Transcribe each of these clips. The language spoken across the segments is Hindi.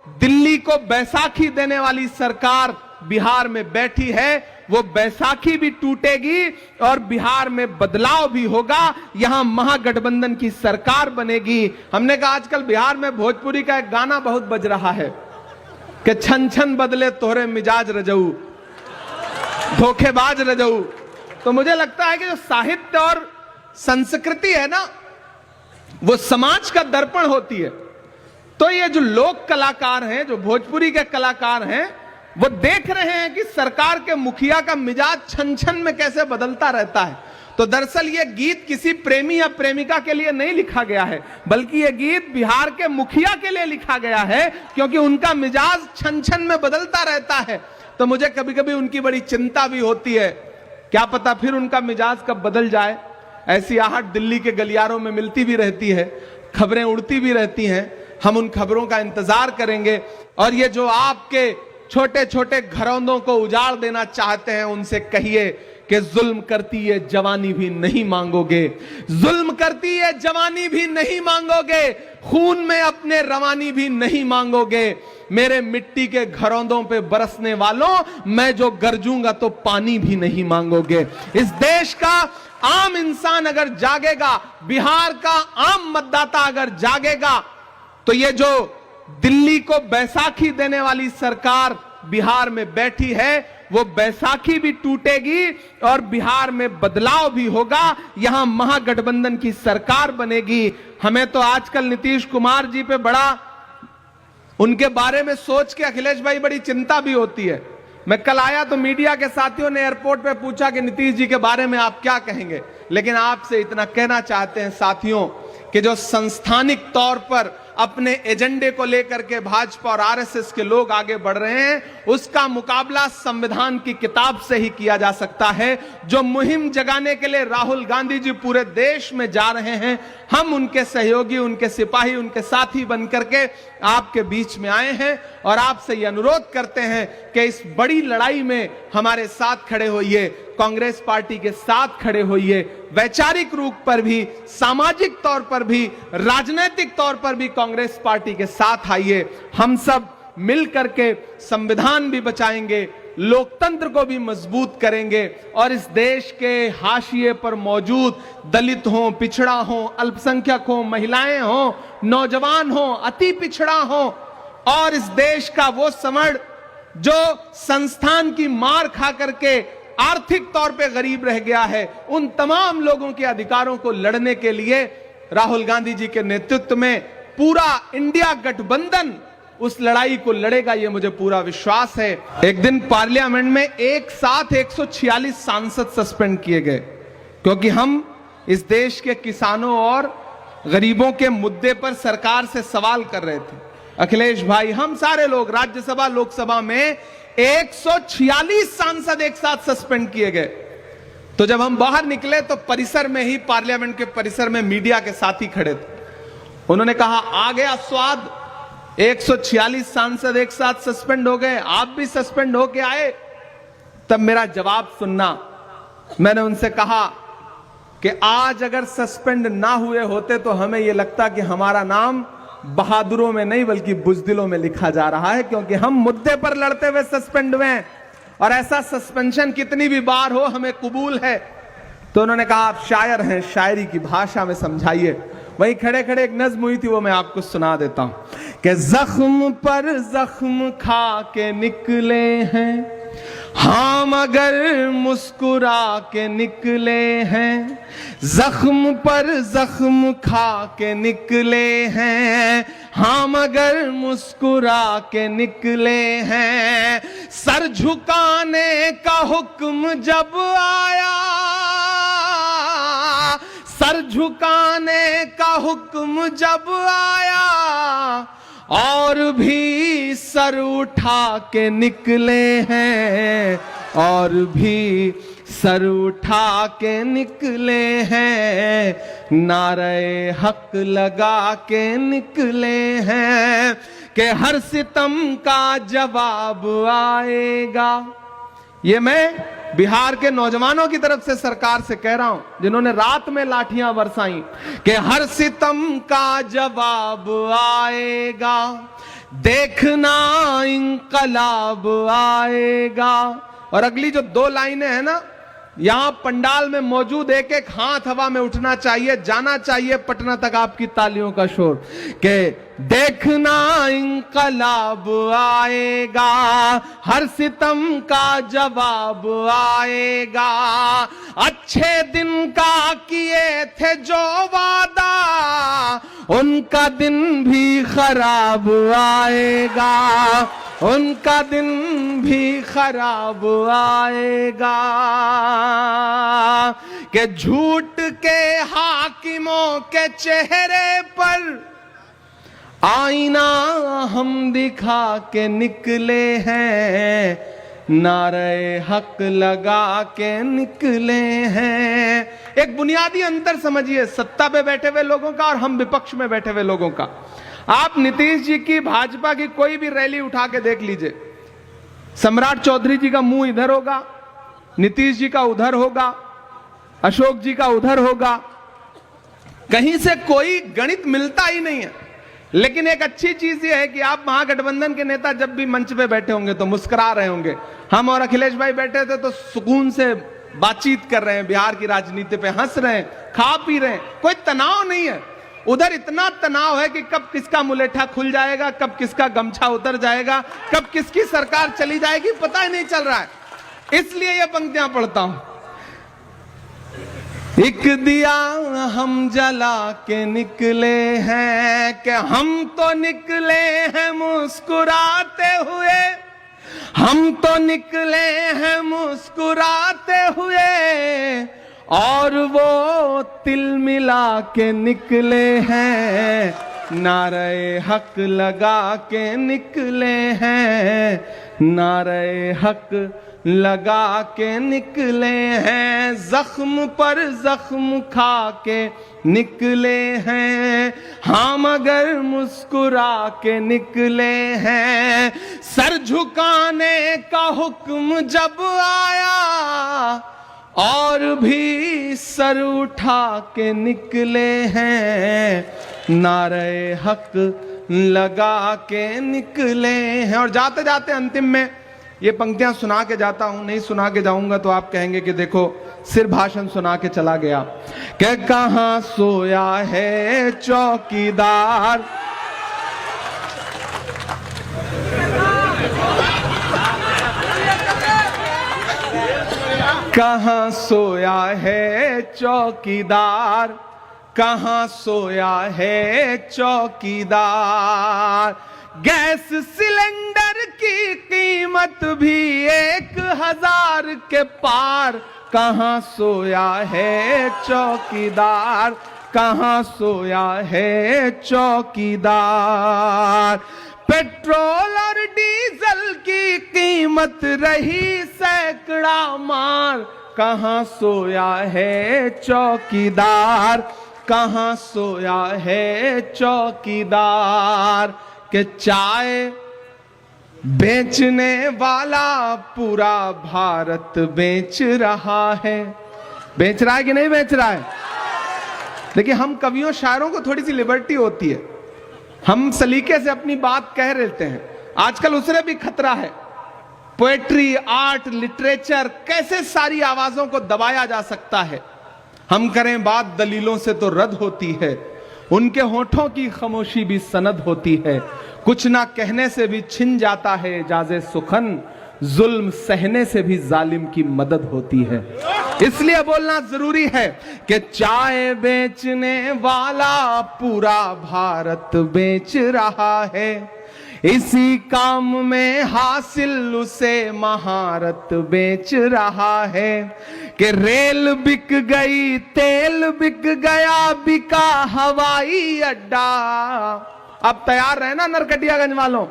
दिल्ली को बैसाखी देने वाली सरकार बिहार में बैठी है, वो बैसाखी भी टूटेगी और बिहार में बदलाव भी होगा। यहां महागठबंधन की सरकार बनेगी। हमने कहा आजकल बिहार में भोजपुरी का एक गाना बहुत बज रहा है कि छन छन बदले तोहरे मिजाज रजऊ, धोखेबाज रजऊ। तो मुझे लगता है कि जो साहित्य और संस्कृति है ना, वो समाज का दर्पण होती है। तो ये जो लोक कलाकार हैं, जो भोजपुरी के कलाकार हैं, वो देख रहे हैं कि सरकार के मुखिया का मिजाज छन छन में कैसे बदलता रहता है। तो दरअसल ये गीत किसी प्रेमी या प्रेमिका के लिए नहीं लिखा गया है, बल्कि ये गीत बिहार के मुखिया के लिए लिखा गया है, क्योंकि उनका मिजाज छन छन में बदलता रहता है। तो मुझे कभी कभी उनकी बड़ी चिंता भी होती है, क्या पता फिर उनका मिजाज कब बदल जाए। ऐसी आहट दिल्ली के गलियारों में मिलती भी रहती है, खबरें उड़ती भी रहती हैं। हम उन खबरों का इंतजार करेंगे। और ये जो आपके छोटे छोटे घरौंदों को उजाड़ देना चाहते हैं, उनसे कहिए कि जुल्म करती ये जवानी भी नहीं मांगोगे, जुल्म करती ये जवानी भी नहीं मांगोगे, खून में अपने रवानी भी नहीं मांगोगे। मेरे मिट्टी के घरौंदों पे बरसने वालों, मैं जो गरजूंगा तो पानी भी नहीं मांगोगे। इस देश का आम इंसान अगर जागेगा, बिहार का आम मतदाता अगर जागेगा, तो ये जो दिल्ली को बैसाखी देने वाली सरकार बिहार में बैठी है, वो बैसाखी भी टूटेगी और बिहार में बदलाव भी होगा। यहां महागठबंधन की सरकार बनेगी। हमें तो आजकल नीतीश कुमार जी पे बड़ा, उनके बारे में सोच के अखिलेश भाई बड़ी चिंता भी होती है। मैं कल आया तो मीडिया के साथियों ने एयरपोर्ट पे पूछा कि नीतीश जी के बारे में आप क्या कहेंगे, लेकिन आपसे इतना कहना चाहते हैं साथियों कि जो संस्थानिक तौर पर अपने एजेंडे को लेकर के भाजपा और आरएसएस के लोग आगे बढ़ रहे हैं, उसका मुकाबला संविधान की किताब से ही किया जा सकता है। जो मुहिम जगाने के लिए राहुल गांधी जी पूरे देश में जा रहे हैं, हम उनके सहयोगी, उनके सिपाही, उनके साथी बनकर के आपके बीच में आए हैं और आपसे यह अनुरोध करते हैं कि इस बड़ी लड़ाई में हमारे साथ खड़े होइए, कांग्रेस पार्टी के साथ खड़े होइए। वैचारिक रूप पर भी, सामाजिक तौर पर भी, राजनीतिक तौर पर भी कांग्रेस पार्टी के साथ आइए। हम सब मिलकर के संविधान भी बचाएंगे, लोकतंत्र को भी मजबूत करेंगे और इस देश के हाशिए पर मौजूद दलित हो, पिछड़ा हो, अल्पसंख्यक हो, महिलाएं हो, नौजवान हो, अति पिछड़ा हो और इस देश का वो समड़ जो संस्थान की मार खा करके आर्थिक तौर पे गरीब रह गया है, उन तमाम लोगों के अधिकारों को लड़ने के लिए राहुल गांधी जी के नेतृत्व में पूरा इंडिया गठबंधन उस लड़ाई को लड़ेगा, ये मुझे पूरा विश्वास है। एक दिन पार्लियामेंट में एक साथ 146 सांसद सस्पेंड किए गए, क्योंकि हम इस देश के किसानों और गरीबों के मुद्दे पर सरकार से सवाल कर रहे थे। अखिलेश भाई, हम सारे लोग, राज्यसभा लोकसभा में 146 सांसद एक साथ सस्पेंड किए गए। तो जब हम बाहर निकले तो परिसर में ही, पार्लियामेंट के परिसर में मीडिया के साथी खड़े थे। उन्होंने कहा आ गया स्वाद, 146 सांसद एक साथ सस्पेंड हो गए, आप भी सस्पेंड होके आए। तब मेरा जवाब सुनना, मैंने उनसे कहा कि आज अगर सस्पेंड ना हुए होते तो हमें यह लगता कि हमारा नाम बहादुरों में नहीं बल्कि बुजदिलों में लिखा जा रहा है, क्योंकि हम मुद्दे पर लड़ते हुए सस्पेंड हुए हैं और ऐसा सस्पेंशन कितनी भी बार हो हमें कबूल है। तो उन्होंने कहा आप शायर हैं, शायरी की भाषा में समझाइए। वहीं खड़े खड़े एक नज्म हुई थी, वो मैं आपको सुना देता हूं कि जख्म पर जख्म खा के निकले हैं हम, अगर मुस्कुरा के निकले हैं, जख्म पर जख्म खा के निकले हैं हम, अगर मुस्कुरा के निकले हैं। सर झुकाने का हुक्म जब आया, सर झुकाने का हुक्म जब आया, और भी सर उठा के निकले हैं, और भी सर उठा के निकले हैं, नारे हक लगा के निकले हैं कि हर सितम का जवाब आएगा। ये मैं बिहार के नौजवानों की तरफ से सरकार से कह रहा हूं, जिन्होंने रात में लाठियां बरसाई, कि हर सितम का जवाब आएगा, देखना इंकलाब आएगा। और अगली जो 2 लाइनें हैं ना, यहां पंडाल में मौजूद एक एक हाथ हवा में उठना चाहिए, जाना चाहिए पटना तक आपकी तालियों का शोर के देखना इंकलाब आएगा, हर सितम का जवाब आएगा, अच्छे दिन का किए थे जो वादा उनका दिन भी खराब आएगा, उनका दिन भी खराब आएगा। कि झूठ के हाकिमों के चेहरे पर आईना हम दिखा के निकले हैं, नारे हक लगा के निकले हैं। एक बुनियादी अंतर समझिए सत्ता पे बैठे हुए लोगों का और हम विपक्ष में बैठे हुए लोगों का। आप नीतीश जी की, भाजपा की कोई भी रैली उठा के देख लीजिए, सम्राट चौधरी जी का मुंह इधर होगा, नीतीश जी का उधर होगा, अशोक जी का उधर होगा, कहीं से कोई गणित मिलता ही नहीं है। लेकिन एक अच्छी चीज यह है कि आप महागठबंधन के नेता जब भी मंच पे बैठे होंगे तो मुस्कुरा रहे होंगे। हम और अखिलेश भाई बैठे थे तो सुकून से बातचीत कर रहे हैं, बिहार की राजनीति पे हंस रहे हैं, खा पी रहे हैं, कोई तनाव नहीं है। उधर इतना तनाव है कि कब किसका मुलेठा खुल जाएगा, कब किसका गमछा उतर जाएगा, कब किसकी सरकार चली जाएगी, पता ही नहीं चल रहा है। इसलिए ये पंक्तियां पढ़ता हूं। एक दिया हम जला के निकले हैं, कि हम तो निकले हैं मुस्कुराते हुए, हम तो निकले हैं मुस्कुराते हुए, और वो तिल मिला के निकले हैं, नारे हक लगा के निकले हैं, नारे हक लगा के निकले हैं, जख्म पर जख्म खा के निकले हैं, हम अगर मुस्कुरा के निकले हैं, सर झुकाने का हुक्म जब आया और भी सर उठा के निकले हैं, नारे हक लगा के निकले हैं। और जाते जाते अंतिम में ये पंक्तियां सुना के जाता हूं, नहीं सुना के जाऊंगा तो आप कहेंगे कि देखो सिर्फ भाषण सुना के चला गया। कि कहां सोया है चौकीदार, कहां सोया है चौकीदार, कहां सोया है चौकीदार, गैस सिलेंडर की कीमत भी 1000 के पार, कहां सोया है चौकीदार, कहां सोया है चौकीदार, पेट्रोल और डीजल की कीमत रही सैकड़ा मार, कहां सोया है चौकीदार, कहां सोया है चौकीदार, कि चाय बेचने वाला पूरा भारत बेच रहा है। बेच रहा है कि नहीं बेच रहा है? देखिए, हम कवियों शायरों को थोड़ी सी लिबर्टी होती है, हम सलीके से अपनी बात कह लेते हैं। आजकल उससे भी खतरा है। पोएट्री, आर्ट, लिटरेचर, कैसे सारी आवाजों को दबाया जा सकता है। हम करें बात दलीलों से तो रद्द होती है, उनके होठों की खामोशी भी सनद होती है, कुछ ना कहने से भी छिन जाता है एजाज़े सुखन, जुल्म सहने से भी जालिम की मदद होती है। इसलिए बोलना जरूरी है कि चाय बेचने वाला पूरा भारत बेच रहा है, इसी काम में हासिल उसे महारत बेच रहा है, कि रेल बिक गई, तेल बिक गया, बिका हवाई अड्डा। अब तैयार रहे ना नरकटियागंज वालों,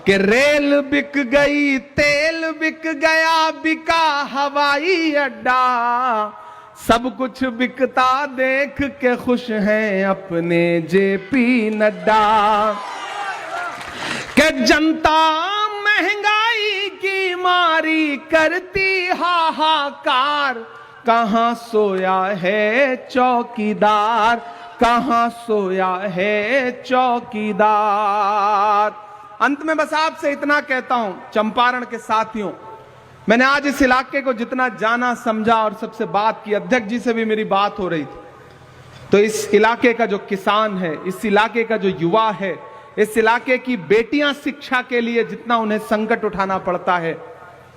कि रेल बिक गई, तेल बिक गया, बिका हवाई अड्डा, सब कुछ बिकता देख के खुश हैं अपने जेपी नड्डा, कि जनता महंगाई की मारी करती हाहाकार, कहां सोया है चौकीदार, कहां सोया है चौकीदार। अंत में बस आपसे इतना कहता हूं, चंपारण के साथियों, मैंने आज इस इलाके को जितना जाना समझा और सबसे बात की, अध्यक्ष जी से भी मेरी बात हो रही थी, तो इस इलाके का जो किसान है, इस इलाके का जो युवा है, इस इलाके की बेटियां शिक्षा के लिए जितना उन्हें संकट उठाना पड़ता है,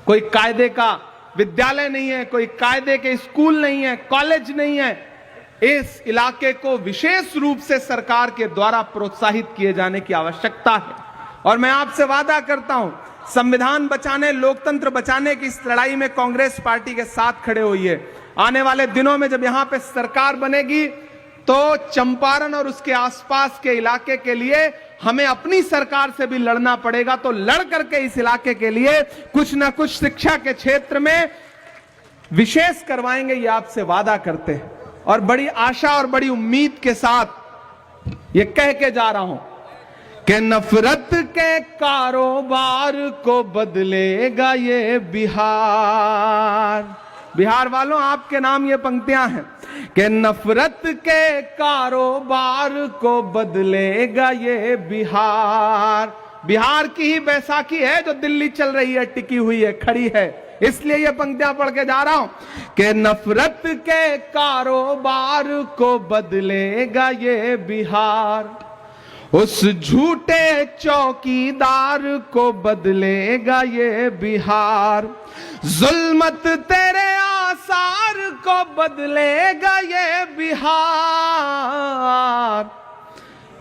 कोई कायदे का विद्यालय नहीं है, कोई कायदे के स्कूल नहीं है, कॉलेज नहीं है, इस इलाके को विशेष रूप से सरकार के द्वारा प्रोत्साहित किए जाने की आवश्यकता है। और मैं आपसे वादा करता हूं, संविधान बचाने, लोकतंत्र बचाने की इस लड़ाई में कांग्रेस पार्टी के साथ खड़े हुई है। आने वाले दिनों में जब यहां पे सरकार बनेगी तो चंपारण और उसके आसपास के इलाके के लिए हमें अपनी सरकार से भी लड़ना पड़ेगा। तो लड़ करके इस इलाके के लिए कुछ ना कुछ शिक्षा के क्षेत्र में विशेष करवाएंगे, ये आपसे वादा करते हैं। और बड़ी आशा और बड़ी उम्मीद के साथ ये कह के जा रहा हूं कि नफरत के कारोबार को बदलेगा ये बिहार। बिहार वालों, आपके नाम ये पंक्तियां हैं कि नफरत के कारोबार को बदलेगा ये बिहार। बिहार की ही बैसाखी है जो दिल्ली चल रही है, टिकी हुई है, खड़ी है। इसलिए ये पंक्तियां पढ़ के जा रहा हूं कि नफरत के कारोबार को बदलेगा ये बिहार, उस झूठे चौकीदार को बदलेगा ये बिहार, जुल्मत तेरे आसार को बदलेगा ये बिहार,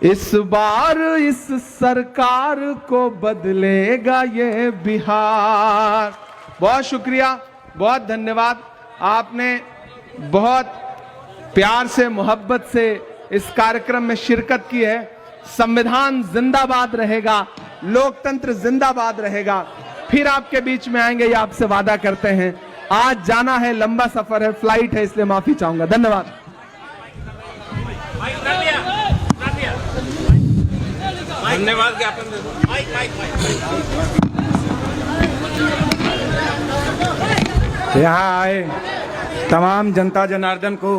इस बार इस सरकार को बदलेगा ये बिहार। बहुत शुक्रिया, बहुत धन्यवाद। आपने बहुत प्यार से, मोहब्बत से इस कार्यक्रम में शिरकत की है। संविधान जिंदाबाद रहेगा, लोकतंत्र जिंदाबाद रहेगा। फिर आपके बीच में आएंगे, ये आपसे वादा करते हैं। आज जाना है, लंबा सफर है, फ्लाइट है, इसलिए माफी चाहूंगा। धन्यवाद। धन्यवाद ज्ञापन दे दो। यहाँ आए तमाम जनता जनार्दन को